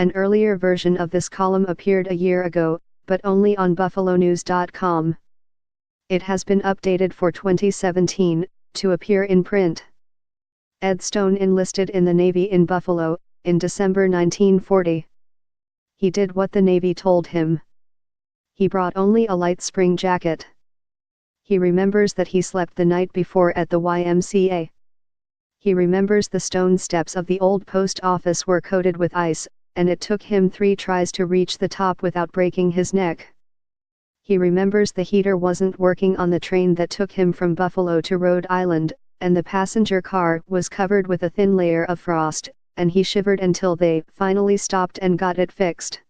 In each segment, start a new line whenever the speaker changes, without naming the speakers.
An earlier version of this column appeared a year ago, but only on buffalonews.com. It has been updated for 2017, to appear in print. Ed Stone enlisted in the Navy in Buffalo, in December 1940. He did what the Navy told him. He brought only a light spring jacket. He remembers that he slept the night before at the YMCA. He remembers the stone steps of the old post office were coated with ice, and it took him 3 tries to reach the top without breaking his neck. He remembers the heater wasn't working on the train that took him from Buffalo to Rhode Island, and the passenger car was covered with a thin layer of frost, and he shivered until they finally stopped and got it fixed.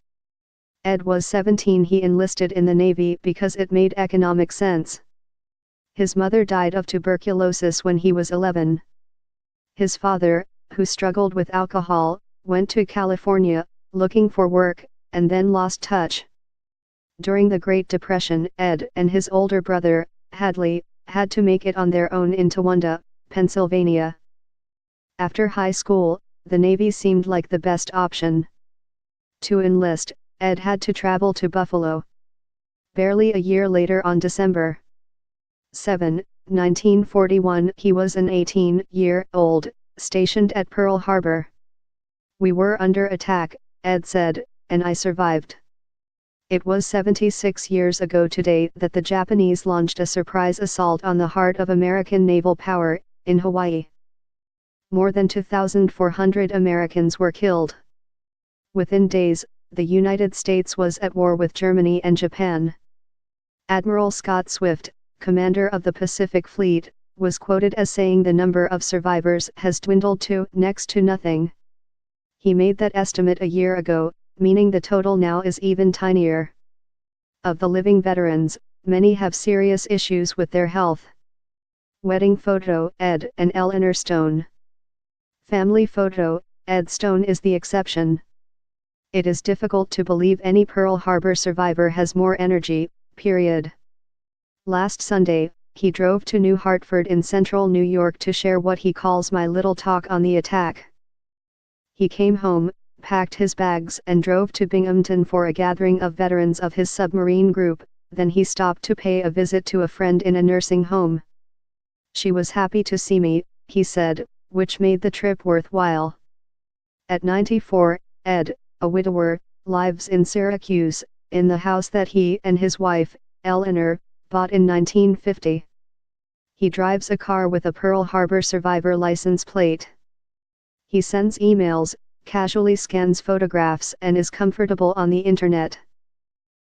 Ed was 17. He enlisted in the Navy because it made economic sense. His mother died of tuberculosis when he was 11. His father, who struggled with alcohol, went to California, looking for work, and then lost touch. During the Great Depression, Ed and his older brother, Hadley, had to make it on their own in Towanda, Pennsylvania. After high school, the Navy seemed like the best option. To enlist, Ed had to travel to Buffalo. Barely a year later, on December 7, 1941, he was an 18-year-old, stationed at Pearl Harbor. "We were under attack," Ed said, "and I survived." It was 76 years ago today that the Japanese launched a surprise assault on the heart of American naval power, in Hawaii. More than 2,400 Americans were killed. Within days, the United States was at war with Germany and Japan. Admiral Scott Swift, commander of the Pacific Fleet, was quoted as saying the number of survivors has dwindled to next to nothing. He made that estimate a year ago, meaning the total now is even tinier. Of the living veterans, many have serious issues with their health. Wedding photo: Ed and Eleanor Stone. Family photo: Ed Stone is the exception. It is difficult to believe any Pearl Harbor survivor has more energy, period. Last Sunday, he drove to New Hartford in central New York to share what he calls my little talk on the attack. He came home, packed his bags and drove to Binghamton for a gathering of veterans of his submarine group, then he stopped to pay a visit to a friend in a nursing home. "She was happy to see me," he said, which made the trip worthwhile. At 94, Ed, a widower, lives in Syracuse, in the house that he and his wife, Eleanor, bought in 1950. He drives a car with a Pearl Harbor survivor license plate. He sends emails, casually scans photographs, and is comfortable on the internet.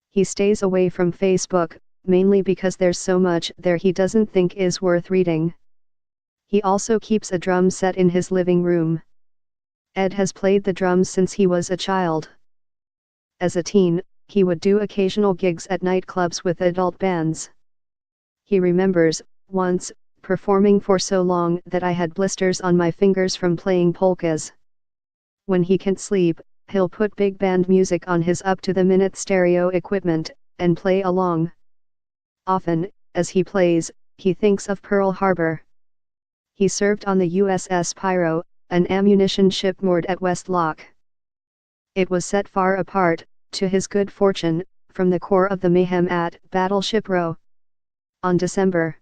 He stays away from Facebook, mainly because there's so much there he doesn't think is worth reading. He also keeps a drum set in his living room. Ed has played the drums since he was a child. As a teen, he would do occasional gigs at nightclubs with adult bands. He remembers, once, performing for so long that I had blisters on my fingers from playing polkas. When he can't sleep, he'll put big band music on his up-to-the-minute stereo equipment, and play along. Often, as he plays, he thinks of Pearl Harbor. He served on the USS Pyro, an ammunition ship moored at West Loch. It was set far apart, to his good fortune, from the core of the mayhem at Battleship Row. On December